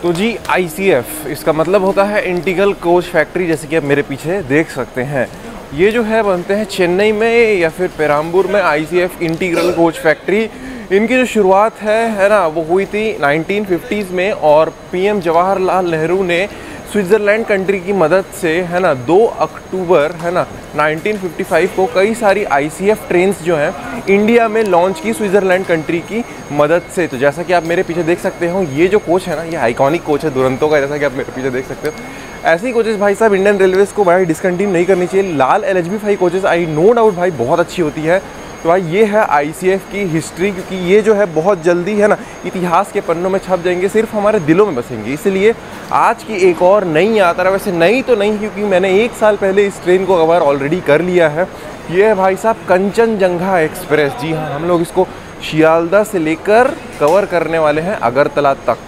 तो जी ICF इसका मतलब होता है इंटीग्रल कोच फैक्ट्री, जैसे कि आप मेरे पीछे देख सकते हैं। ये जो है बनते हैं चेन्नई में या फिर पेराम्बूर में ICF इंटीग्रल कोच फैक्ट्री। इनकी जो शुरुआत है ना, वो हुई थी 1950s में, और PM जवाहरलाल नेहरू ने स्विट्ज़रलैंड कंट्री की मदद से है ना 2 अक्टूबर है ना 1955 को कई सारी ICF ट्रेन्स जो हैं इंडिया में लॉन्च की स्विट्ज़रलैंड कंट्री की मदद से। तो जैसा कि आप मेरे पीछे देख सकते हो, ये जो कोच है ना, ये आइकॉनिक कोच है दुरंतो का, जैसा कि आप मेरे पीछे देख सकते हो। ऐसे ही कोचेस भाई साहब इंडियन रेलवेज को भाई डिसकंटिन्यू नहीं करनी चाहिए। लाल LHB 5 coaches I know doubt भाई बहुत अच्छी होती है। तो भाई ये है ICF की हिस्ट्री, क्योंकि ये जो है बहुत जल्दी है ना इतिहास के पन्नों में छप जाएंगे, सिर्फ हमारे दिलों में बसेंगे। इसलिए आज की एक और नई यात्रा, वैसे नई तो नहीं क्योंकि मैंने 1 साल पहले इस ट्रेन को कवर ऑलरेडी कर लिया है। ये है भाई साहब कंचनजंगा एक्सप्रेस। जी हाँ, हम लोग इसको शियालदा से लेकर कवर करने वाले हैं अगरतला तक।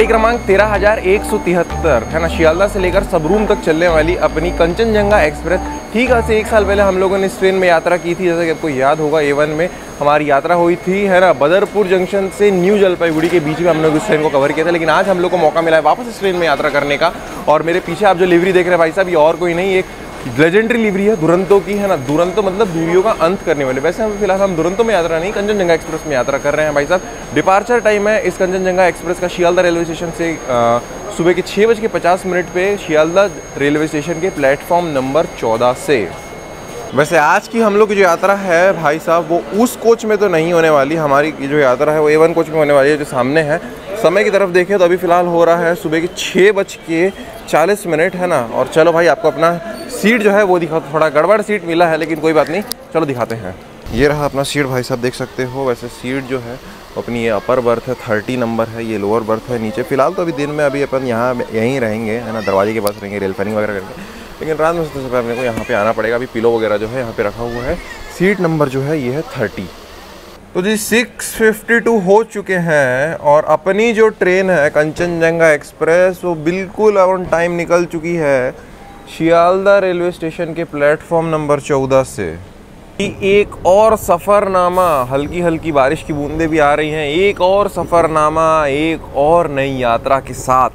क्रमांक 13,173 है ना, शियालदा से लेकर सबरूम तक चलने वाली अपनी कंचनजंगा एक्सप्रेस। ठीक है, से 1 साल पहले हम लोगों ने इस ट्रेन में यात्रा की थी, जैसा कि आपको याद होगा। A1 में हमारी यात्रा हुई थी है ना, बदरपुर जंक्शन से न्यू जलपाईगुड़ी के बीच में हम लोग इस ट्रेन को कवर किया था। लेकिन आज हम लोग को मौका मिला है वापस इस ट्रेन में यात्रा करने का। और मेरे पीछे आप जो लिवरी देख रहे हैं भाई साहब, ये और कोई नहीं, एक लेजेंडरी लिवरी है दुरंतो की है ना। दुरंतो मतलब दूरियों का अंत करने वाले। वैसे हम फिलहाल हम दुरंतो में यात्रा नहीं, कंचनजंगा एक्सप्रेस में यात्रा कर रहे हैं भाई साहब। डिपार्चर टाइम है इस कंचनजंगा एक्सप्रेस का शियालदा रेलवे स्टेशन से सुबह के 6:50 पे शियालदा रेलवे स्टेशन के प्लेटफॉर्म नंबर 14 से। वैसे आज की हम लोग की जो यात्रा है भाई साहब, वो उस कोच में तो नहीं होने वाली। हमारी जो यात्रा है वो A1 कोच में होने वाली है, जो सामने है। समय की तरफ देखें तो अभी फ़िलहाल हो रहा है सुबह के 6:40 है ना। और चलो भाई, आपको अपना सीट जो है वो दिखा। थोड़ा गड़बड़ सीट मिला है लेकिन कोई बात नहीं, चलो दिखाते हैं। ये रहा अपना सीट भाई साहब, देख सकते हो। वैसे सीट जो है अपनी ये अपर बर्थ है, 30 नंबर है। ये लोअर बर्थ है नीचे। फिलहाल तो अभी दिन में अभी अपन यहाँ यहीं रहेंगे है ना, दरवाजे के पास रहेंगे, रेल फैनिंग वगैरह करेंगे। लेकिन रात में सबसे पहले अपने को यहाँ पे आना पड़ेगा। अभी पिलो वगैरह जो है यहाँ पे रखा हुआ है। सीट नंबर जो है ये है 30। तो जी 6:52 हो चुके हैं और अपनी जो ट्रेन है कंचनजंगा एक्सप्रेस वो बिल्कुल ऑन टाइम निकल चुकी है शियालदा रेलवे स्टेशन के प्लेटफॉर्म नंबर 14 से। एक और सफ़रनामा, हल्की हल्की बारिश की बूंदें भी आ रही हैं। एक और सफ़रनामा, एक और नई यात्रा के साथ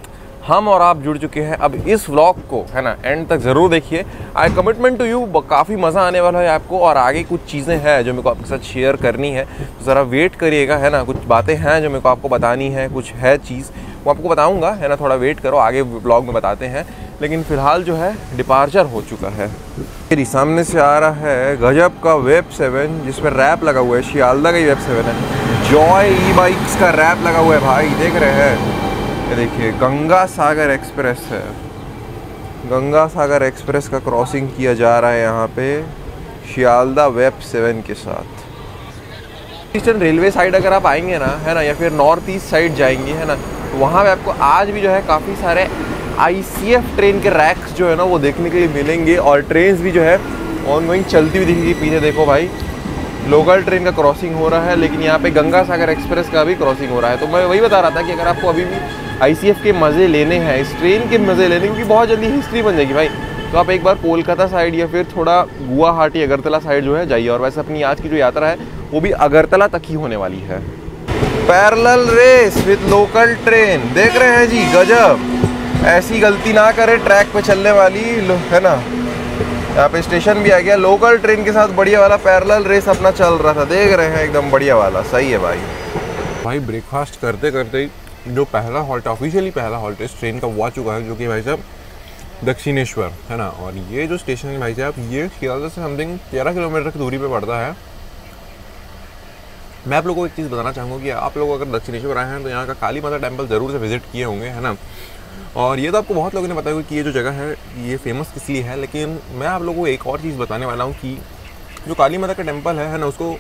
हम और आप जुड़ चुके हैं। अब इस व्लॉग को है ना एंड तक ज़रूर देखिए। आई कमिटमेंट टू यू, काफ़ी मज़ा आने वाला है आपको। और आगे कुछ चीज़ें हैं जो मेरे को आपके साथ शेयर करनी है, तो ज़रा वेट करिएगा है ना। कुछ बातें हैं जो मेरे को आपको बतानी है, कुछ है चीज़ वो आपको बताऊंगा है ना। थोड़ा वेट करो, आगे ब्लॉग में बताते हैं। लेकिन फ़िलहाल जो है डिपार्चर हो चुका है। मेरी सामने से आ रहा है गजब का वेब 7, जिसमें रैप लगा हुआ है। शियालदा का ही वेब 7 है। जॉय ई-बाइक्स का रैप लगा हुआ है भाई, देख रहे हैं। ये देखिए गंगा सागर एक्सप्रेस है। गंगा सागर एक्सप्रेस का क्रॉसिंग किया जा रहा है यहाँ पे शियालदा वेब 7 के साथ। ईस्टर्न रेलवे साइड अगर आप आएंगे ना है ना, या फिर नॉर्थ ईस्ट साइड जाएंगे है ना, तो वहाँ पे आपको आज भी जो है काफ़ी सारे ICF ट्रेन के रैक्स जो है ना वो देखने के लिए मिलेंगे। और ट्रेन भी जो है ऑनगोइंग चलती हुई दिखेगी। पीछे देखो भाई, लोकल ट्रेन का क्रॉसिंग हो रहा है, लेकिन यहाँ पे गंगा सागर एक्सप्रेस का भी क्रॉसिंग हो रहा है। तो मैं वही बता रहा था कि अगर आपको अभी भी ICF के मज़े लेने हैं, इस ट्रेन के मज़े लेने, क्योंकि बहुत जल्दी हिस्ट्री बन जाएगी भाई, तो आप एक बार कोलकाता साइड या फिर थोड़ा गुवाहाटी अगरतला साइड जो है जाइए। और वैसे अपनी आज की जो यात्रा है वो भी अगरतला तक ही होने वाली है। Parallel race with local train, देख रहे हैं जी, गजब। ऐसी गलती ना करे ट्रैक पे चलने वाली है ना। यहाँ पे स्टेशन भी आ गया, लोकल ट्रेन के साथ बढ़िया वाला पैरेलल रेस अपना चल रहा था, देख रहे हैं, एकदम बढ़िया वाला। सही है भाई। ब्रेकफास्ट करते करते जो पहला हॉल्ट, ऑफिशियली पहला हॉल्ट इस ट्रेन का वो आ चुका है, जो कि भाई साहब दक्षिणेश्वर है ना। और ये जो स्टेशन है भाई साहब, ये शियालदा से समथिंग 13 किलोमीटर की दूरी पे पड़ता है। मैं आप लोगों को एक चीज़ बताना चाहूँगा कि आप लोग अगर दक्षिणेश्वर आए हैं तो यहाँ का काली माता टेम्पल ज़रूर से विजिट किए होंगे, है ना। और ये तो आपको बहुत लोगों ने बताया होगा कि ये जो जगह है ये फेमस किस लिए है, लेकिन मैं आप लोगों को एक और चीज़ बताने वाला हूँ कि जो काली माता का टेम्पल है ना, उसको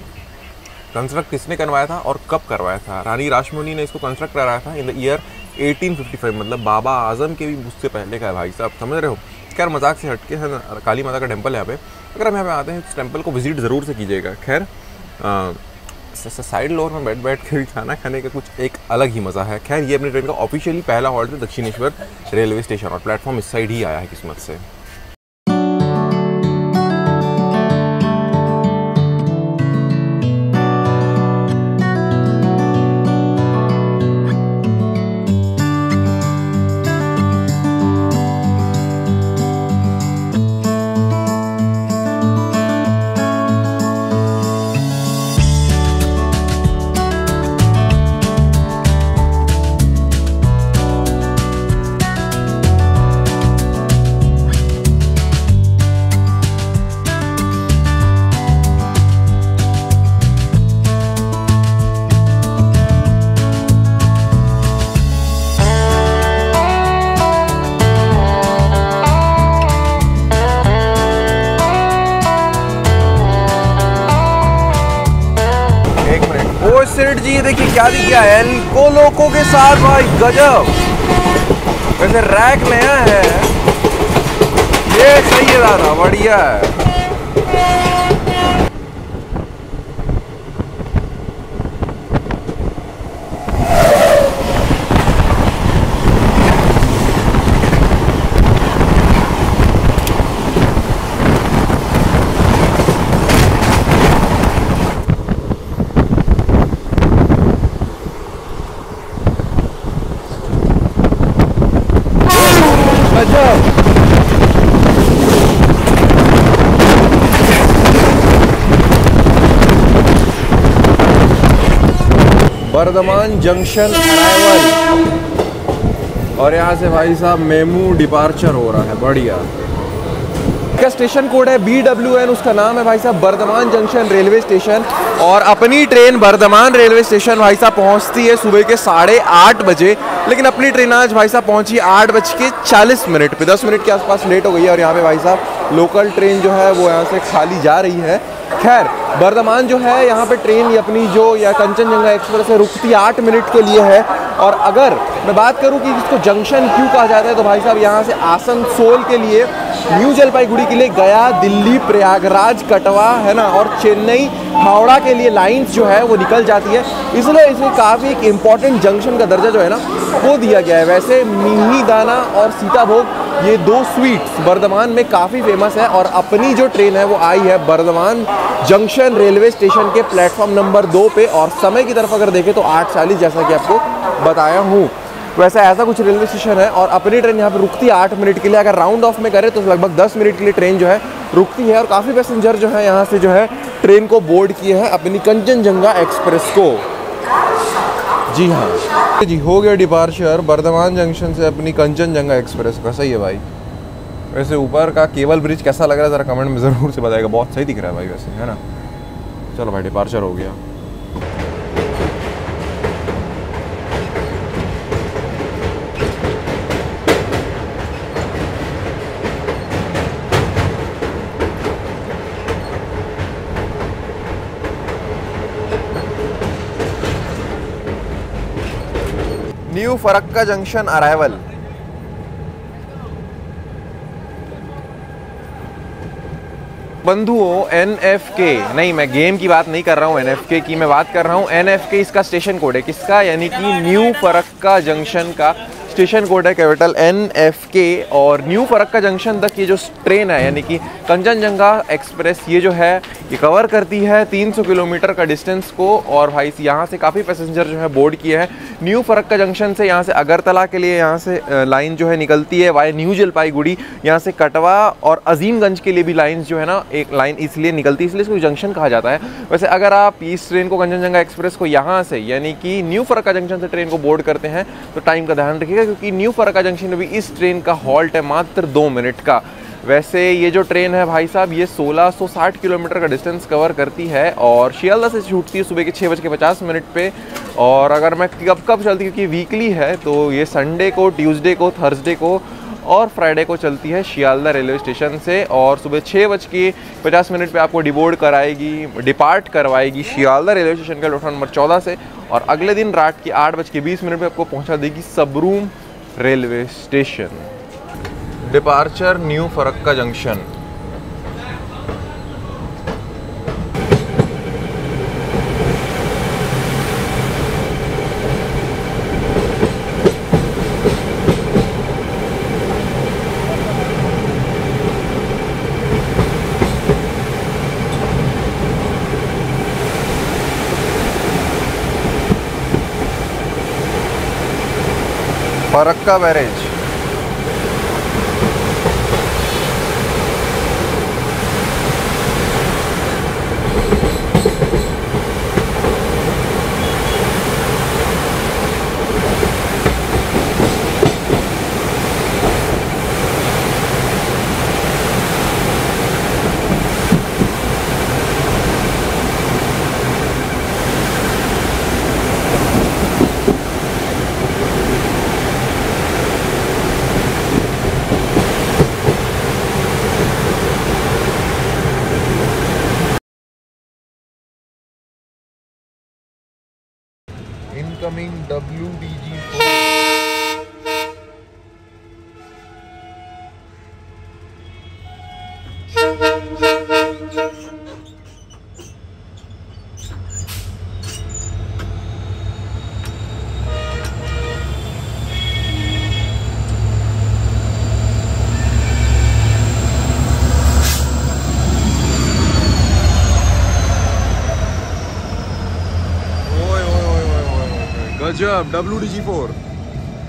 कंस्ट्रक्ट किसने करवाया था और कब करवाया था। रानी रासमोनी ने इसको कंस्ट्रक्ट कराया था इन द ईयर 1855, मतलब बाबा आजम के भी उससे पहले का है भाई साहब, समझ रहे हो। खैर मजाक से हटके है ना, काली माता का टेम्पल है यहाँ पे। अगर हम यहाँ पे आते हैं इस टेम्पल को विजिट ज़रूर से कीजिएगा। खैर साइड लोअर में बैठ के भी खाना खाने का कुछ एक अलग ही मज़ा है। खैर ये अपनी ट्रेन का ऑफिशियली पहला हॉल्ट है दक्षिणेश्वर रेलवे स्टेशन, और प्लेटफॉर्म इस साइड ही आया है किस्मत से। सेठ जी देखिए क्या दिख गया है, एल्को लोको के साथ भाई, गजब। वैसे रैक नया है, ये सही है दादा, बढ़िया है। बर्धमान जंक्शन अराइवल, और यहाँ से भाई साहब मेमू डिपार्चर हो रहा है, बढ़िया। इसका स्टेशन कोड है BWN, उसका नाम है भाई साहब बर्धमान जंक्शन रेलवे स्टेशन। और अपनी ट्रेन बर्धमान रेलवे स्टेशन भाई साहब पहुँचती है सुबह के 8:30 बजे, लेकिन अपनी ट्रेन आज भाई साहब पहुँची 8:40 पे, 10 मिनट के आसपास लेट हो गई है। और यहाँ पे भाई साहब लोकल ट्रेन जो है वो यहाँ से खाली जा रही है। खैर बर्धमान जो है यहाँ पे ट्रेन अपनी जो या कंचनजंगा एक्सप्रेस है रुकती 8 मिनट के लिए है। और अगर मैं बात करूँ कि इसको जंक्शन क्यों कहा जाता है, तो भाई साहब यहाँ से आसनसोल के लिए, न्यू जलपाईगुड़ी के लिए, गया, दिल्ली, प्रयागराज, कटवा, है ना, और चेन्नई, हावड़ा के लिए लाइंस जो है वो निकल जाती है, इसलिए इसे काफ़ी एक इम्पॉर्टेंट जंक्शन का दर्जा जो है ना वो दिया गया है। वैसे मिही दाना और सीताभोग ये 2 स्वीट्स बर्धमान में काफ़ी फेमस है। और अपनी जो ट्रेन है वो आई है बर्धमान जंक्शन रेलवे स्टेशन के प्लेटफॉर्म नंबर 2 पे, और समय की तरफ अगर देखें तो 8:40 जैसा कि आपको बताया हूँ। वैसे ऐसा कुछ रेलवे स्टेशन है, और अपनी ट्रेन यहाँ पे रुकती है 8 मिनट के लिए। अगर राउंड ऑफ में करें तो लगभग 10 मिनट के लिए ट्रेन जो है रुकती है। और काफ़ी पैसेंजर जो है यहाँ से जो है ट्रेन को बोर्ड किए हैं अपनी कंचनजंगा एक्सप्रेस को। जी हाँ जी, हो गया डिपार्चर बर्धमान जंक्शन से अपनी कंचनजंगा एक्सप्रेस का। सही है भाई। वैसे ऊपर का केबल ब्रिज कैसा लग रहा है ज़रा कमेंट में ज़रूर से बताएगा। बहुत सही दिख रहा है भाई वैसे, है ना। चलो भाई डिपार्चर हो गया। New Farakka junction arrival. बंधुओं NFK, नहीं मैं गेम की बात नहीं कर रहा हूँ, NFK की मैं बात कर रहा हूँ। NFK इसका स्टेशन कोड है, किसका, यानी कि न्यू फरक्का जंक्शन का स्टेशन कोड है कैपिटल NFK। और न्यू फरक्का जंक्शन तक ये जो ट्रेन है यानी कि कंचनजंगा एक्सप्रेस, ये जो है ये कवर करती है 300 किलोमीटर का डिस्टेंस को। और भाई यहाँ से काफ़ी पैसेंजर जो है बोर्ड किए हैं। न्यू फरक्का जंक्शन से यहाँ से अगरतला के लिए यहाँ से लाइन जो है निकलती है वाया न्यू जलपाईगुड़ी। यहाँ से कटवा और अजीमगंज के लिए भी लाइन जो है ना, एक लाइन इसलिए निकलती है, इसलिए इसको जंक्शन कहा जाता है। वैसे अगर आप इस ट्रेन को कंचनजंगा एक्सप्रेस को यहाँ से यानी कि न्यू फरक्का जंक्शन से ट्रेन को बोर्ड करते हैं तो टाइम का ध्यान रखिएगा, क्योंकि न्यू फरक्का जंक्शन में भी इस ट्रेन का हॉल्ट है मात्र 2 मिनट का। वैसे ये जो ट्रेन है भाई साहब ये 1660 किलोमीटर का डिस्टेंस कवर करती है और शियालदह से छूटती है सुबह के 6:50 पे। और अगर मैं कब चलती क्योंकि वीकली है तो ये संडे को, ट्यूसडे को, थर्सडे को और फ्राइडे को चलती है शियालदह रेलवे स्टेशन से। और सुबह 6:50 पे आपको डिपार्ट करवाएगी शियालदह रेलवे स्टेशन का प्लेटफॉर्म नंबर 14 से। और अगले दिन रात के 8:20 पे आपको पहुंचा देगी Sabroom railway station. Departure new Farakka junction. Farakka barrage. Incoming WDG4। गजब WDG4।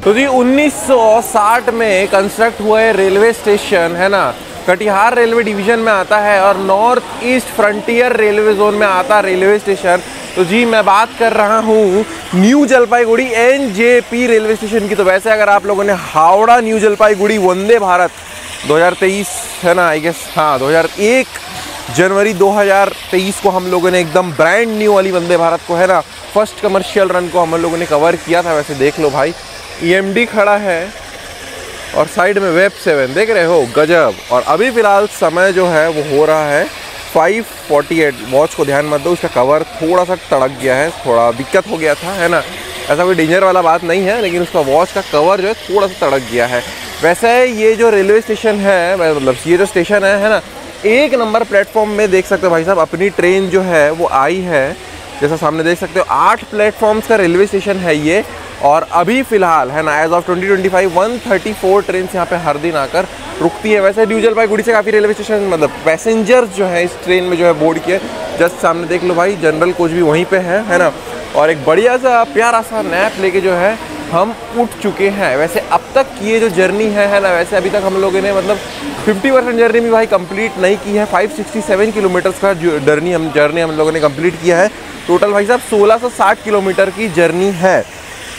तो जी 1960 में कंस्ट्रक्ट हुआ है रेलवे स्टेशन है ना, कटिहार रेलवे डिवीजन में आता है और north east frontier railway zone में आता है रेलवे स्टेशन। तो जी मैं बात कर रहा हूँ new Jalpaiguri NJP railway station की। तो वैसे अगर आप लोगों ने हावड़ा न्यू जलपाईगुड़ी वंदे भारत 2023 है ना, आई गेस हाँ 2001 जनवरी 2023 को हम लोगों ने एकदम ब्रांड न्यू वाली वंदे भारत को है ना, फर्स्ट कमर्शियल रन को हम लोगों ने कवर किया था। वैसे देख लो भाई EMD खड़ा है और साइड में वेब 7 देख रहे हो, गजब। और अभी फ़िलहाल समय जो है वो हो रहा है 5:48। वॉच को ध्यान मत दो, उसका कवर थोड़ा सा तड़क गया है, थोड़ा दिक्कत हो गया था है ना, ऐसा कोई डेंजर वाला बात नहीं है, लेकिन उसका वॉच का कवर जो है थोड़ा सा तड़क गया है। वैसे ये जो रेलवे स्टेशन है, मतलब ये जो स्टेशन है ना, 1 नंबर प्लेटफॉर्म में देख सकते हो भाई साहब अपनी ट्रेन जो है वो आई है। जैसा सामने देख सकते हो 8 प्लेटफॉर्म्स का रेलवे स्टेशन है ये। और अभी फ़िलहाल है ना एज ऑफ 2025 134 ट्रेन यहाँ पे हर दिन आकर रुकती है। वैसे न्यू जलपाईगुड़ी से काफ़ी रेलवे स्टेशन मतलब पैसेंजर्स जो है इस ट्रेन में जो है बोर्ड किए। जस्ट सामने देख लो भाई जनरल कोच भी वहीं पे है ना। और एक बढ़िया सा प्यारा सा नैप लेके जो है हम उठ चुके हैं। वैसे अब तक की ये जो जर्नी है ना, वैसे अभी तक हम लोगों ने मतलब 50% जर्नी भी भाई कंप्लीट नहीं की है। 567 किलोमीटर्स का जर्नी हम लोगों ने कंप्लीट किया है। टोटल भाई साहब 1660 किलोमीटर की जर्नी है।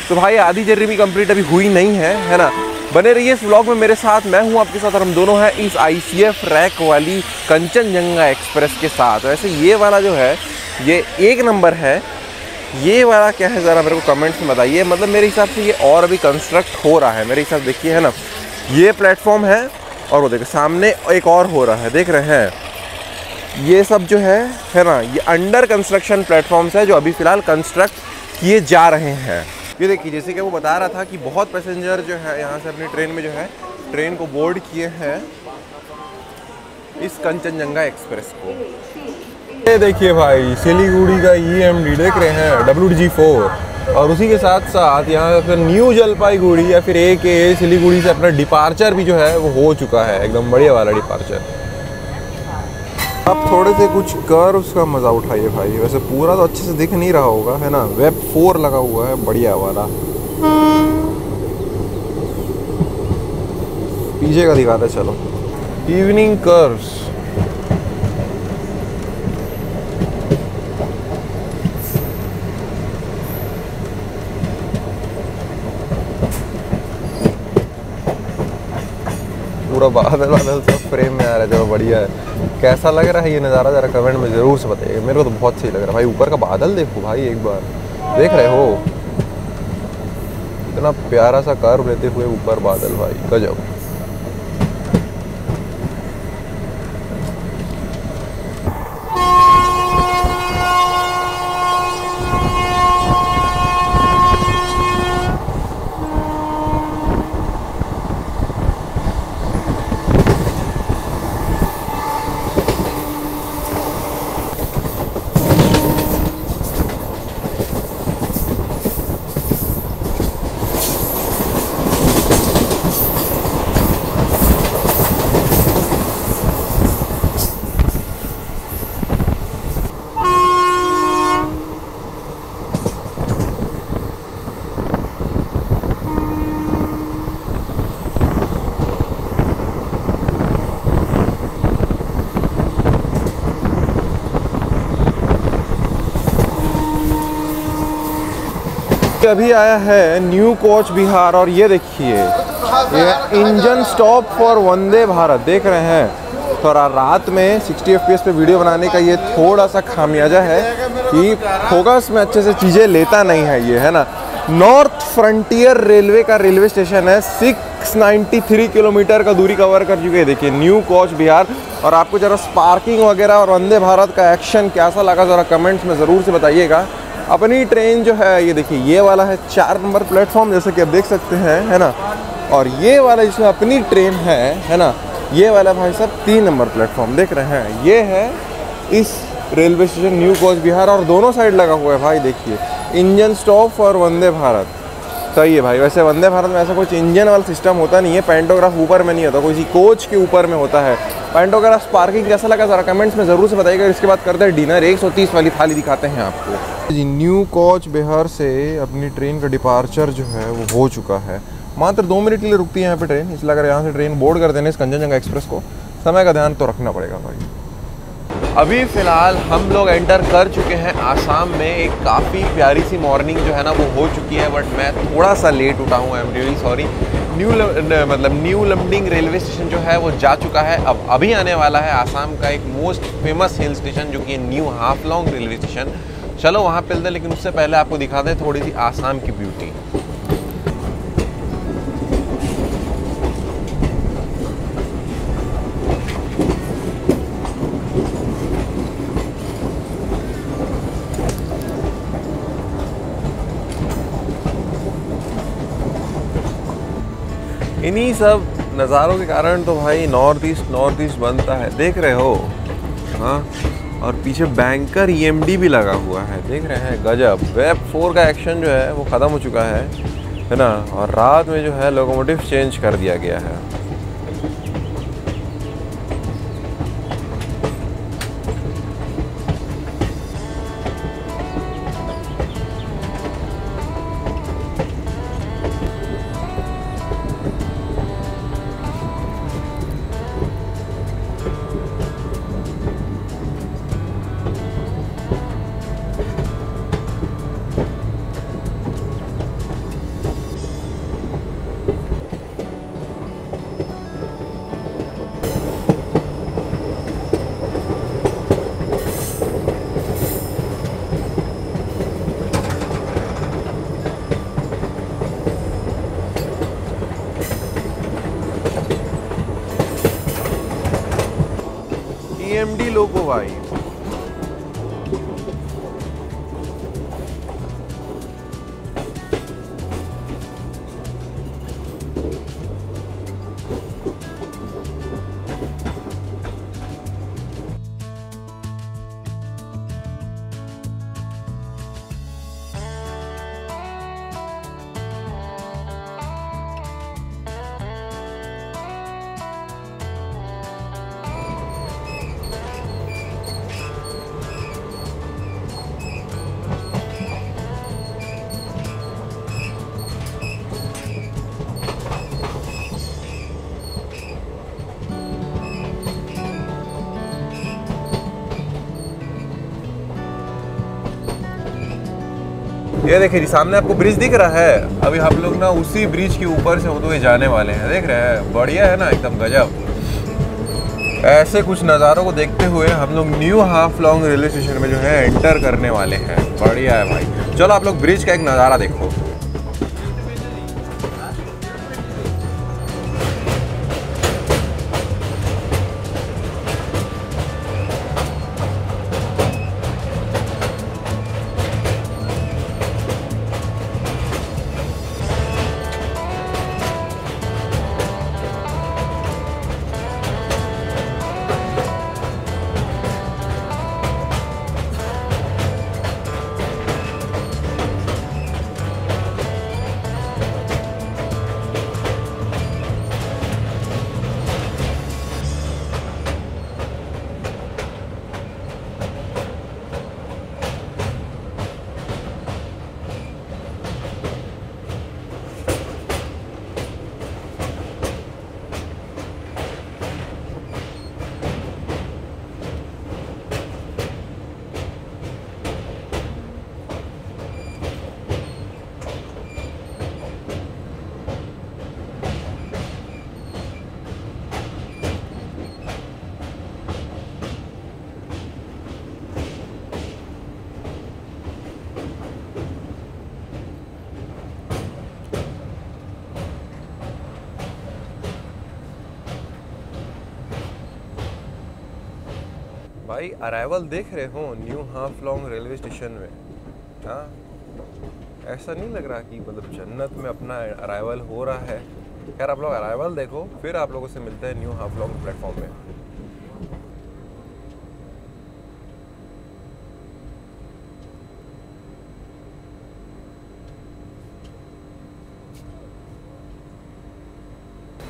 तो भाई आधी जर्नी भी कंप्लीट अभी हुई नहीं है ना। बने रहिए इस व्लॉग में मेरे साथ, मैं हूं आपके साथ और हम दोनों हैं इस ICF रैक वाली कंचनजंगा एक्सप्रेस के साथ। वैसे ये वाला जो है ये 1 नंबर है। ये वाला क्या है ज़रा मेरे को कमेंट्स में बताइए। मतलब मेरे हिसाब से ये और अभी कंस्ट्रक्ट हो रहा है मेरे हिसाब से। देखिए है ना, ये प्लेटफॉर्म है और वो देखिए सामने एक और हो रहा है, देख रहे हैं। ये सब जो है ना, ये अंडर कंस्ट्रक्शन प्लेटफॉर्म्स है जो अभी फ़िलहाल कंस्ट्रक्ट किए जा रहे हैं। ये देखिए जैसे कि वो बता रहा था कि बहुत पैसेंजर जो है यहाँ से अपनी ट्रेन में जो है ट्रेन को बोर्ड किए हैं इस कंचनजंगा एक्सप्रेस को। ये देखिए भाई सिलीगुड़ी का EMD देख रहे हैं WDG4। और उसी के साथ साथ यहाँ फिर न्यू जलपाईगुड़ी या फिर AKA सिलीगुड़ी से अपना डिपार्चर भी जो है वो हो चुका है, एकदम बढ़िया वाला डिपार्चर। अब थोड़े से कुछ कर उसका मज़ा उठाइए भाई। वैसे पूरा तो अच्छे से दिख नहीं रहा होगा है ना, वेब 4 लगा हुआ है बढ़िया वाला। पीछे का दिखाते चलो, इवनिंग कर्व्स। पूरा बादल बादल सब फ्रेम में आ रहा है। चलो बढ़िया है। कैसा लग रहा है ये नज़ारा ज़रा कमेंट में ज़रूर से बताइए। मेरे को तो बहुत सही लग रहा है भाई। ऊपर का बादल देखो भाई, एक बार देख रहे हो इतना प्यारा सा कर्व लेते हुए ऊपर बादल भाई, गजब। अभी आया है न्यू कोच बिहार और ये देखिए ये engine stop for Vande Bharat देख रहे हैं। थोड़ा रात में 60 FPS पे वीडियो बनाने का ये थोड़ा सा खामियाजा है कि फोकस में अच्छे से चीज़ें लेता नहीं है ये, है ना। नॉर्थ फ्रंटियर रेलवे का रेलवे स्टेशन है। 693 किलोमीटर का दूरी कवर कर चुके हैं। देखिए न्यू कोच बिहार। और आपको ज़रा स्पार्किंग वगैरह और वंदे भारत का एक्शन कैसा लगा ज़रा कमेंट्स में ज़रूर से बताइएगा। अपनी ट्रेन जो है ये देखिए ये वाला है 4 नंबर प्लेटफॉर्म जैसे कि आप देख सकते हैं, है ना। और ये वाला जिसमें अपनी ट्रेन है ना, ये वाला भाई साहब 3 नंबर प्लेटफॉर्म देख रहे हैं। ये है इस railway station new coach Bihar और दोनों साइड लगा हुआ है भाई। देखिए engine stop for Vande Bharat. सही है भाई। वैसे वंदे भारत में ऐसा कुछ इंजन वाला सिस्टम होता नहीं है। पैंटोग्राफ ऊपर में नहीं होता, किसी कोच के ऊपर में होता है पैंटोग्राफ। पार्किंग कैसा लगा ज़रा कमेंट्स में ज़रूर से बताइएगा। इसके बाद करते हैं डिनर। 130 वाली थाली दिखाते हैं आपको जी। न्यू कोच बिहार से अपनी ट्रेन का डिपार्चर जो है वो हो चुका है। मात्र 2 मिनट के लिए रुकती है यहाँ पे ट्रेन, इसलिए अगर यहाँ से ट्रेन बोर्ड कर देने इस कंचनजंगा एक्सप्रेस को, समय का ध्यान तो रखना पड़ेगा भाई। अभी फ़िलहाल हम लोग एंटर कर चुके हैं आसाम में। एक काफ़ी प्यारी सी मॉर्निंग जो है ना वो हो चुकी है, बट मैं थोड़ा सा लेट उठा हूँ। I am really sorry. New Lumding railway station जो है वो जा चुका है। अब अभी आने वाला है आसाम का एक मोस्ट फेमस हिल स्टेशन जो कि न्यू हाफलोंग रेलवे स्टेशन। चलो वहाँ पे चलते हैं, लेकिन उससे पहले आपको दिखा दें थोड़ी सी आसाम की ब्यूटी। इन्हीं सब नज़ारों के कारण तो भाई नॉर्थ ईस्ट बनता है, देख रहे हो। हाँ, और पीछे बैंकर EMD भी लगा हुआ है, देख रहे हैं। गजब। वेब 4 का एक्शन जो है वो ख़त्म हो चुका है ना। और रात में जो है लोकोमोटिव चेंज कर दिया गया है। EMD लोको भाई। ये देखिए सामने आपको ब्रिज दिख रहा है, अभी हम लोग ना उसी ब्रिज के ऊपर से होते हुए जाने वाले हैं। देख रहे हैं, बढ़िया है ना, एकदम गजब। ऐसे कुछ नज़ारों को देखते हुए हम लोग न्यू हाफलोंग रेलवे स्टेशन में जो है एंटर करने वाले हैं। बढ़िया है भाई। चलो आप लोग ब्रिज का एक नज़ारा देखो। भाई अराइवल देख रहे हो न्यू हाफलोंग रेलवे स्टेशन में। हाँ, ऐसा नहीं लग रहा कि मतलब जन्नत में अपना अराइवल हो रहा है। खैर आप लोग अराइवल देखो, फिर आप लोगों से मिलते हैं न्यू हाफलोंग प्लेटफॉर्म में।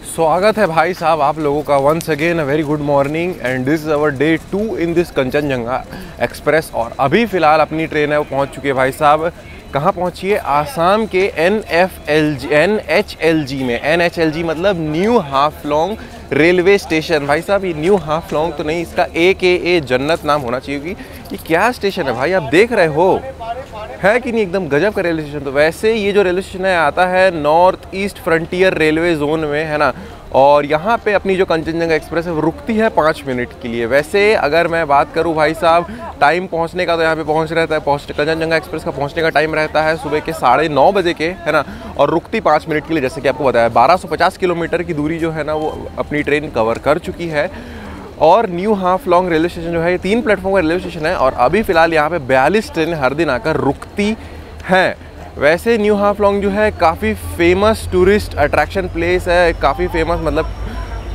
स्वागत है भाई साहब आप लोगों का once again a very good morning and this is our day 2 in this Kanchenjunga express. और अभी फ़िलहाल अपनी ट्रेन है वो पहुंच चुकी है भाई साहब। कहाँ पहुंची है? आसाम के NHLG में। NHLG मतलब न्यू हाफलोंग रेलवे स्टेशन। भाई साहब ये न्यू हाफलोंग तो नहीं, इसका AKA जन्नत नाम होना चाहिए कि ये क्या स्टेशन है भाई, आप देख रहे हो है कि नहीं, एकदम गजब का रेलवे स्टेशन। तो वैसे ये जो रेलवे स्टेशन है आता है north east frontier railway zone में, है ना। और यहाँ पे अपनी जो कंचनजंगा एक्सप्रेस है वो रुकती है 5 मिनट के लिए। वैसे अगर मैं बात करूँ भाई साहब टाइम पहुँचने का, तो यहाँ पे पहुँच रहता है कंचनजंगा एक्सप्रेस का पहुँचने का टाइम रहता है सुबह के 9:30 बजे के, है ना। और रुकती 5 मिनट के लिए, जैसे कि आपको बताया 1250 किलोमीटर की दूरी जो है ना वो अपनी ट्रेन कवर कर चुकी है। और न्यू हाफलोंग रेलवे स्टेशन जो है ये 3 प्लेटफॉर्म का रेलवे स्टेशन है। और अभी फ़िलहाल यहाँ पे 42 ट्रेनें हर दिन आकर रुकती हैं। वैसे न्यू हाफलोंग जो है काफ़ी फेमस टूरिस्ट अट्रैक्शन प्लेस है, काफ़ी फेमस मतलब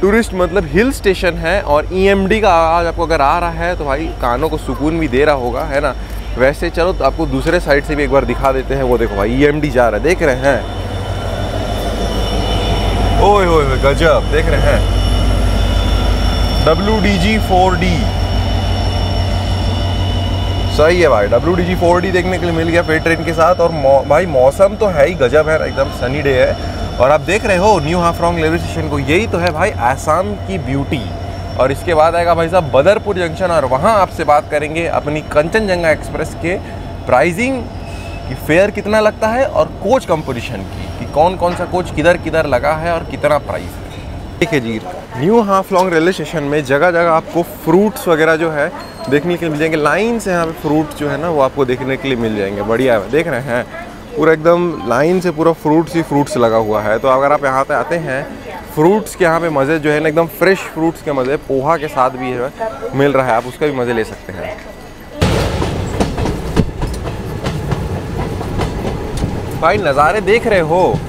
टूरिस्ट मतलब हिल स्टेशन है। और EMD का आवाज़ आपको अगर आ रहा है तो भाई कानों को सुकून भी दे रहा होगा, है ना। वैसे चलो तो आपको दूसरे साइड से भी एक बार दिखा देते हैं। वो देखो भाई EMD जा रहा है, देख रहे हैं। ओए होए गजब, देख रहे हैं WDG 4D। सही है भाई, WDG 4D देखने के लिए मिल गया फिर ट्रेन के साथ। और भाई मौसम तो है ही गजब है, एकदम सनी डे है। और आप देख रहे हो न्यू हाफलोंग रेलवे स्टेशन को, यही तो है भाई आसाम की ब्यूटी। और इसके बाद आएगा भाई साहब बदरपुर जंक्शन, और वहाँ आपसे बात करेंगे अपनी कंचनजंगा एक्सप्रेस के प्राइसिंग की, फेयर कितना लगता है, और कोच कंपोजिशन की कि कौन कौन सा कोच किधर किधर लगा है और कितना प्राइस है। देखिए जी, न्यू हाफलोंग रेलवे स्टेशन में जगह जगह आपको फ्रूट्स वगैरह जो है देखने के लिए मिल जाएंगे। लाइन से यहाँ पे फ्रूट्स जो है ना वो आपको देखने के लिए मिल जाएंगे। बढ़िया है, देख रहे हैं पूरा एकदम लाइन से पूरा फ्रूट्स ही फ्रूट्स लगा हुआ है। तो अगर आप यहाँ पे आते हैं, फ्रूट्स के यहाँ पे मज़े जो है ना एकदम फ्रेश फ्रूट्स के मज़े पोहा के साथ भी है मिल रहा है, आप उसका भी मज़े ले सकते हैं। भाई नज़ारे देख रहे हो,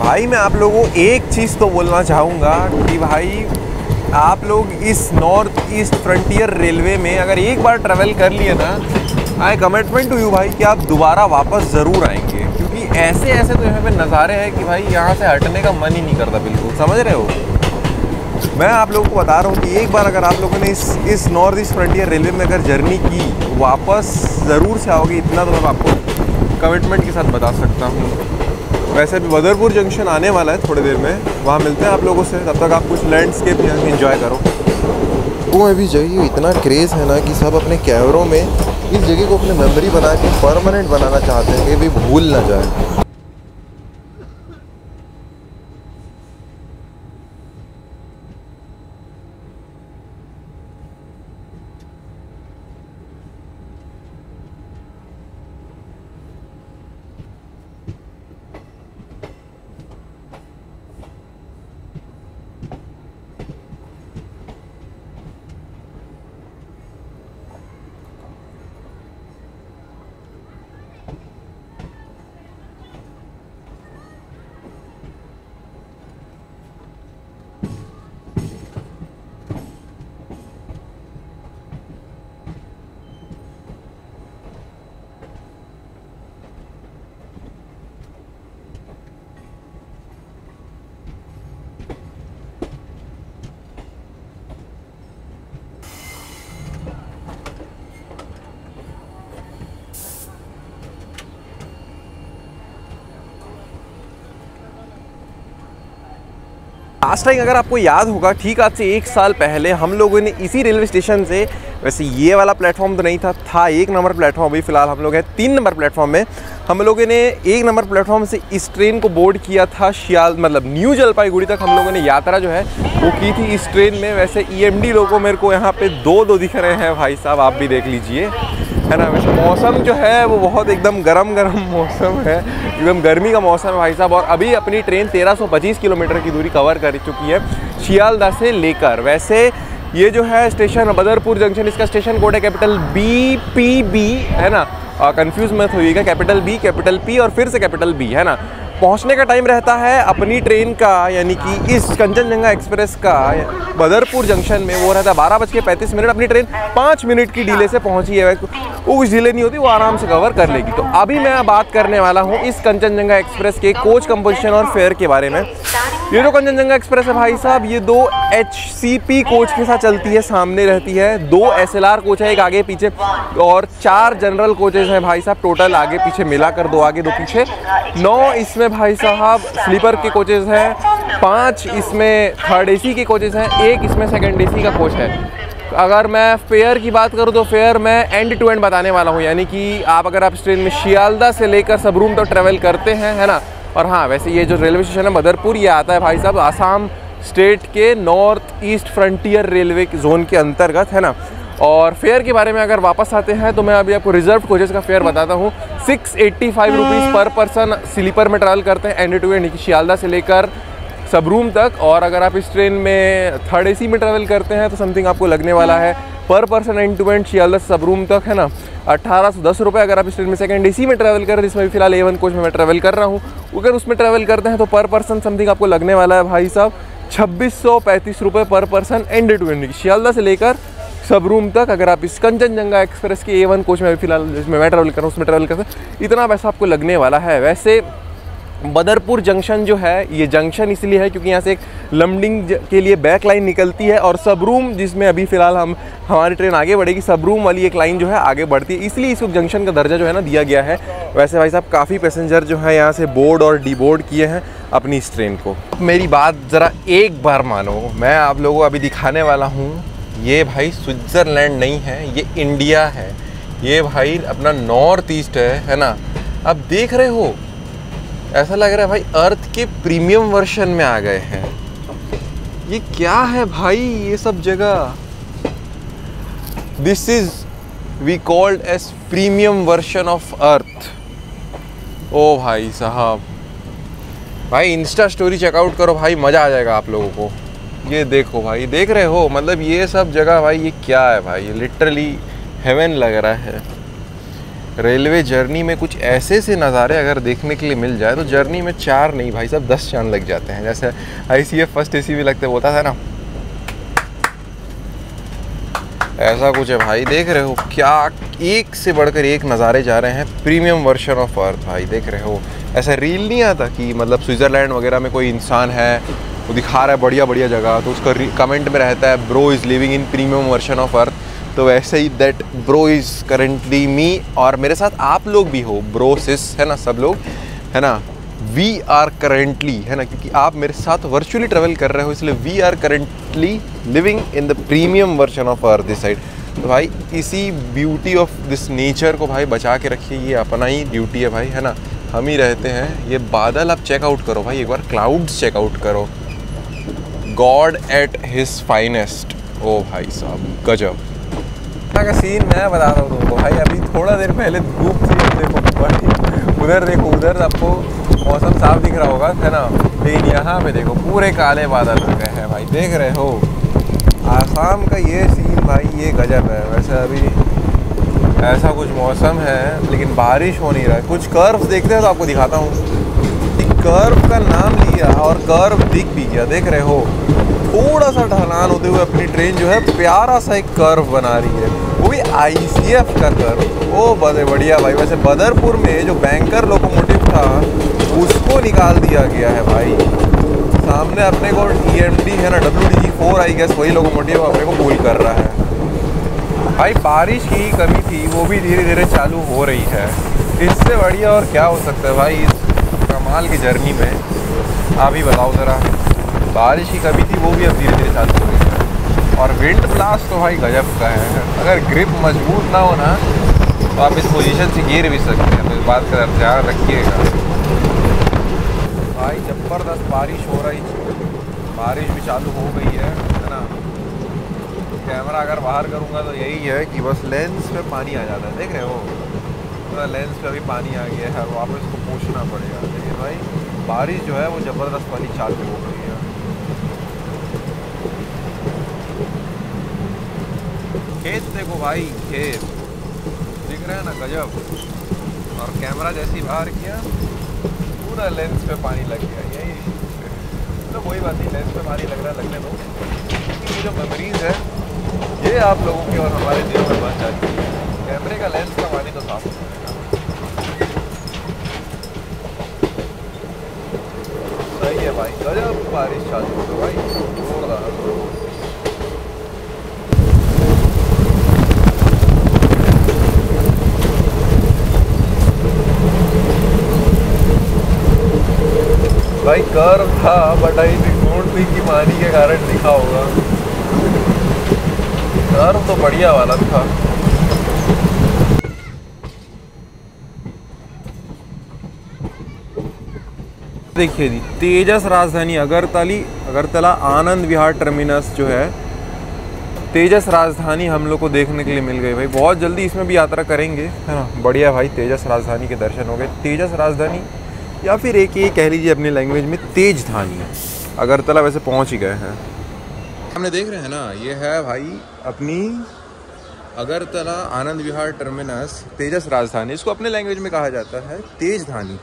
भाई मैं आप लोगों को एक चीज़ तो बोलना चाहूँगा कि भाई आप लोग इस नॉर्थ ईस्ट फ्रंटियर रेलवे में अगर एक बार ट्रैवल कर लिए ना, आई कमिटमेंट टू यू भाई कि आप दोबारा वापस ज़रूर आएंगे। क्योंकि ऐसे ऐसे तो यहाँ पे नज़ारे हैं कि भाई यहाँ से हटने का मन ही नहीं करता बिल्कुल, समझ रहे हो। मैं आप लोगों को बता रहा हूँ कि एक बार अगर आप लोगों ने इस नॉर्थ ईस्ट फ्रंटियर रेलवे में अगर जर्नी की, वापस ज़रूर से आओगे, इतना तो मैं आपको कमिटमेंट के साथ बता सकता हूँ। वैसे भी बदरपुर जंक्शन आने वाला है थोड़ी देर में, वहाँ मिलते हैं आप लोगों से। तब तक आप कुछ लैंडस्केप यहाँ एंजॉय करो। फोटो में भी जो है इतना क्रेज़ है ना कि सब अपने कैमरों में इस जगह को अपने मेमोरी बना के परमानेंट बनाना चाहते हैं कि भी भूल ना जाए। लास्ट टाइम अगर आपको याद होगा, ठीक आज से 1 साल पहले हम लोगों ने इसी रेलवे स्टेशन से, वैसे ये वाला प्लेटफॉर्म तो नहीं था, 1 नंबर प्लेटफॉर्म, अभी फ़िलहाल हम लोग हैं 3 नंबर प्लेटफॉर्म में। हम लोगों ने 1 नंबर प्लेटफॉर्म से इस ट्रेन को बोर्ड किया था न्यू जलपाईगुड़ी तक हम लोगों ने यात्रा जो है वो की थी इस ट्रेन में। वैसे EMD लोगों मेरे को यहाँ पे दो दिख रहे हैं भाई साहब, आप भी देख लीजिए, है ना। वैसे मौसम जो है वो बहुत एकदम गरम मौसम है, एकदम गर्मी का मौसम है भाई साहब। और अभी अपनी ट्रेन 1325 किलोमीटर की दूरी कवर कर चुकी है शियालदह से लेकर। वैसे ये जो है स्टेशन बदरपुर जंक्शन, इसका स्टेशन कोड है कैपिटल BPB, है ना, कंफ्यूज मत होइएगा, कैपिटल B कैपिटल P और फिर से कैपिटल B, है ना। पहुंचने का टाइम रहता है अपनी ट्रेन का, यानी कि इस कंचनजंगा एक्सप्रेस का बदरपुर जंक्शन में वो रहता है 12:35। अपनी ट्रेन 5 मिनट की डिले से पहुंची है, वो कुछ डिले नहीं होती, वो आराम से कवर कर लेगी। तो अभी मैं बात करने वाला हूं इस कंचनजंगा एक्सप्रेस के कोच कंपोजिशन और फेयर के बारे में। ये जो कंचनजंगा एक्सप्रेस है भाई साहब, ये 2 HCP कोच के साथ चलती है, सामने रहती है, 2 SLR कोच है, एक आगे पीछे, और 4 जनरल कोचेज हैं भाई साहब टोटल, आगे पीछे मिलाकर, 2 आगे 2 पीछे, 9 इसमें भाई साहब स्लीपर के कोचेज हैं, 5 इसमें थर्ड AC के कोचेज हैं, 1 इसमें सेकंड AC का कोच है। अगर मैं फेयर की बात करूं तो फेयर मैं एंड टू एंड बताने वाला हूं, यानी कि अगर आप इस ट्रेन में शियालदह से लेकर सबरूम तक ट्रैवल करते हैं, है ना। और हाँ, वैसे ये जो रेलवे स्टेशन है बदरपुर, ये आता है भाई साहब आसाम स्टेट के north east frontier railway zone के अंतर्गत, है ना। और फेयर के बारे में अगर वापस आते हैं तो मैं अभी आपको रिजर्व कोचेस का फेयर बताता हूँ। 685 रुपीज़ पर पर्सन स्लीपर में ट्रैवल करते हैं एंड टू एंड शियालदह से लेकर सबरूम तक। और अगर आप इस ट्रेन में थर्ड AC में ट्रैवल करते हैं तो समथिंग आपको लगने वाला है पर person end to end Sealdah से सबरूम तक, है ना, 1810 रुपये। अगर आप इस ट्रेन में सेकंड AC में ट्रैवल कर रहे हैं, जिसमें भी फिलहाल A1 कोच में मैं ट्रैवल कर रहा हूँ, अगर उसमें ट्रैवल करते हैं तो पर पर्सन समथिंग आपको लगने वाला है भाई साहब 2635 रुपये पर person end to end Sealdah से लेकर सबरूम तक। अगर आप इस कंचनजंगा एक्सप्रेस के A1 कोच में फिलहाल जिसमें मैं ट्रैवल कर रहा हूँ उसमें ट्रैवल करते हैं, इतना पैसा आपको लगने वाला है। वैसे बदरपुर जंक्शन जो है, ये जंक्शन इसलिए है क्योंकि यहाँ से एक लमडिंग के लिए बैक लाइन निकलती है, और सबरूम जिसमें अभी फ़िलहाल हमारी ट्रेन आगे बढ़ेगी, सबरूम वाली एक लाइन जो है आगे बढ़ती है, इसलिए इसको जंक्शन का दर्जा जो है ना दिया गया है। वैसे भाई साहब काफ़ी पैसेंजर जो है यहाँ से बोर्ड और डीबोर्ड किए हैं अपनी इस ट्रेन को। मेरी बात ज़रा एक बार मानो, मैं आप लोगों को अभी दिखाने वाला हूँ, ये भाई स्विट्ज़रलैंड नहीं है, ये इंडिया है, ये भाई अपना नॉर्थ ईस्ट है ना। अब देख रहे हो, ऐसा लग रहा है भाई अर्थ के प्रीमियम वर्जन में आ गए हैं। ये क्या है भाई ये सब जगह? This is we called as premium version of Earth. ओ भाई साहब, भाई इंस्टा स्टोरी चेकआउट करो भाई, मज़ा आ जाएगा आप लोगों को। ये देखो भाई, देख रहे हो, मतलब ये सब जगह भाई, ये क्या है भाई, ये लिटरली हेवन लग रहा है। रेलवे जर्नी में कुछ ऐसे से नज़ारे अगर देखने के लिए मिल जाए तो जर्नी में 4 नहीं भाई साहब 10 चांद लग जाते हैं। जैसे ICF फर्स्ट AC भी लगते होता था ना, ऐसा कुछ है भाई। देख रहे हो क्या एक से बढ़कर एक नज़ारे जा रहे हैं, प्रीमियम वर्जन ऑफ अर्थ भाई। देख रहे हो, ऐसा रील नहीं आता कि मतलब स्विट्ज़रलैंड वगैरह में कोई इंसान है, वो दिखा रहा है बढ़िया बढ़िया जगह, तो उसका कमेंट में रहता है bro is living in premium version of अर्थ। तो वैसे ही दैट ब्रो इज़ करेंटली मी, और मेरे साथ आप लोग भी हो, ब्रो सिस, है ना, सब लोग, है ना। वी आर करेंटली, है ना, क्योंकि आप मेरे साथ वर्चुअली ट्रेवल कर रहे हो, इसलिए we are currently living in the premium version of earth this side. तो भाई इसी ब्यूटी ऑफ दिस नेचर को भाई बचा के रखिए, ये अपना ही ड्यूटी है भाई, है ना, हम ही रहते हैं। ये बादल आप चेकआउट करो भाई, एक बार क्लाउड्स चेकआउट करो, गॉड एट हिज फाइनेस्ट। ओ भाई साहब गजब का सीन मैं बता रहा हूँ तुमको भाई। अभी थोड़ा देर पहले धूप थी, देखो उधर देखो, उधर आपको मौसम साफ दिख रहा होगा, है ना, लेकिन यहाँ पे देखो पूरे काले बादल हो गए हैं भाई, देख रहे हो। आसाम का ये सीन भाई ये गजब है। वैसे अभी ऐसा कुछ मौसम है लेकिन बारिश हो नहीं रहा है। कुछ कर्व्स देखते हैं तो आपको दिखाता हूँ। कर्व का नाम लिया और कर्व दिख भी गया, देख रहे हो। थोड़ा सा ढलान होते हुए अपनी ट्रेन जो है प्यारा सा एक कर्व बना रही है, वो भी ICF का कर्व। ओ बड़े बढ़िया भाई। वैसे बदरपुर में जो बैंकर लोकोमोटिव था उसको निकाल दिया गया है भाई। सामने अपने को EMD है ना, WDG4 आई गेस, वही लोकोमोटिव अपने को पुल कर रहा है भाई। बारिश की कमी थी वो भी धीरे धीरे चालू हो रही है। इससे बढ़िया और क्या हो सकता है भाई इस कमाल की जर्नी में। आप ही बताओ ज़रा। बारिश की कमी थी वो भी अब धीरे धीरे चालू हो रही है। और विंड ब्लास्ट तो भाई गजब का है। अगर ग्रिप मजबूत ना हो ना तो आप इस पोजीशन से गिर भी सकते हैं, तो इस बात का ध्यान रखिएगा भाई। ज़बरदस्त बारिश हो रही, बारिश भी चालू हो गई है ना। कैमरा अगर बाहर करूँगा तो यही है कि बस लेंस पे पानी आ जाता है, देख रहे हो, पूरा लेंस पे अभी पानी आ गया है और वापस इसको पोंछना पड़ेगा। लेकिन भाई बारिश जो है वो ज़बरदस्त वाली चालू हो गई है। खेत देखो भाई, खेत दिख रहा है ना, गजब। और कैमरा जैसे ही बाहर किया पूरा लेंस पे पानी लग गया। यही तो कोई बात नहीं, लेंस पे पानी लग रहा है, लगने दो। ये जो मेमोरीज है ये आप लोगों के और हमारे दिलों में बन जाती है। कैमरे का लेंस का पानी तो साफ होता है। सही है भाई, गजब बारिश चालू हो गई भाई, जोरदार। भाई कर्व था बट आई डोंट थिंक कि पानी के कारण दिखा होगा। कर्व तो बढ़िया वाला था। देखिए जी, तेजस राजधानी अगरतला आनंद विहार टर्मिनस जो है, तेजस राजधानी हम लोग को देखने के लिए मिल गई भाई। बहुत जल्दी इसमें भी यात्रा करेंगे, है ना। बढ़िया भाई, तेजस राजधानी के दर्शन हो गए। तेजस राजधानी या फिर एक ये कह लीजिए अपनी लैंग्वेज में तेजधानी, अगरतला वैसे पहुंच ही गए हैं। हमने देख रहे हैं ना, ये है भाई अपनी अगरतला आनंद विहार टर्मिनस तेजस राजधानी। इसको अपने लैंग्वेज में कहा जाता है तेजधानी।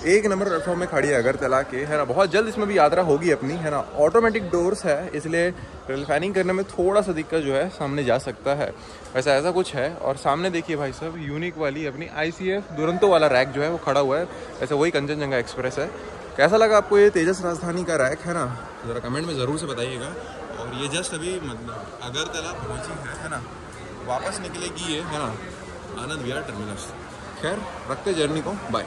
एक नंबर प्लेटफॉर्म में खड़ी है अगरतला के, है ना। बहुत जल्द इसमें भी यात्रा होगी अपनी, है ना। ऑटोमेटिक डोर्स है इसलिए रेल फैनिंग करने में थोड़ा सा दिक्कत जो है सामने जा सकता है, वैसा ऐसा कुछ है। और सामने देखिए भाई साहब, यूनिक वाली अपनी ICF दुरंतो वाला रैक जो है वो खड़ा हुआ है। वैसे वही कंचनजंगा एक्सप्रेस है। कैसा लगा आपको ये तेजस राजधानी का रैक, है ना, ज़रा कमेंट में ज़रूर से बताइएगा। और ये जस्ट अभी मतलब अगरतला पहुँची है ना, वापस निकलेगी ये, है ना, आनंद विहार टर्मिनस। खैर रखते जर्नी को, बाय।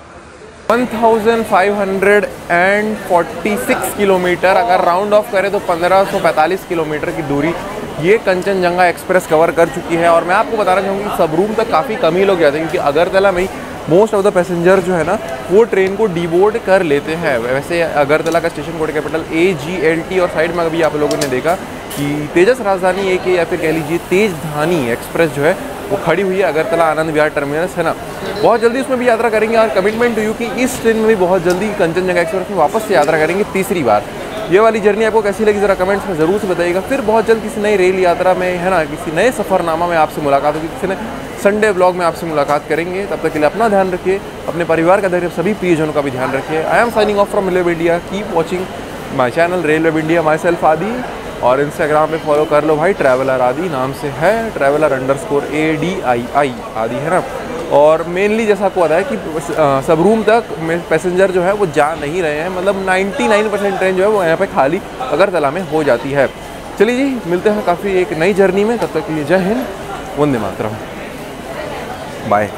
1546 किलोमीटर, अगर राउंड ऑफ करें तो 1545 किलोमीटर की दूरी ये कंचनजंगा एक्सप्रेस कवर कर चुकी है। और मैं आपको बताना चाहूँगी सबरूम तक काफ़ी कम ही लोग जाते हैं, क्योंकि अगरतला में ही मोस्ट ऑफ द पैसेंजर जो है ना वो ट्रेन को डीबोर्ड कर लेते हैं। वैसे अगरतला का स्टेशन कोड कैपिटल AGLT, और साइड में अभी आप लोगों ने देखा कि तेजस राजधानी एक या फिर कह लीजिए तेजधानी एक्सप्रेस जो है वो खड़ी हुई है अगरतला आनंद विहार टर्मिनस, है ना। बहुत जल्दी उसमें भी यात्रा करेंगे और कमिटमेंट टू यू कि इस ट्रेन में भी बहुत जल्दी कंचनजंगा एक्सप्रेस में वापस से यात्रा करेंगे तीसरी बार। ये वाली जर्नी आपको कैसी लगी ज़रा कमेंट्स में ज़रूर से बताइएगा। फिर बहुत जल्द किसी नई रेल यात्रा में, है ना, किसी नए सफ़रनामा में आपसे मुलाकात होगी, किसी ने संडे ब्लॉग में आपसे मुलाकात करेंगे। तब तक के लिए अपना ध्यान रखिए, अपने परिवार का ध्यान, सभी प्रियजनों का भी ध्यान रखिए। I am signing off from railway India. Keep watching my channel railway India, my self आदि। और इंस्टाग्राम पे फॉलो कर लो भाई, ट्रैवलर आदि नाम से है, ट्रैवलर_ADII आदि, है ना। और मेनली जैसा आपको पता है कि सबरूम तक पैसेंजर जो है वो जा नहीं रहे हैं, मतलब 99% ट्रेन जो है वो यहाँ पे खाली अगरतला में हो जाती है। चलिए जी, मिलते हैं काफ़ी एक नई जर्नी में। तब तक के लिए जय हिंद, वंदे मातरम, बाय।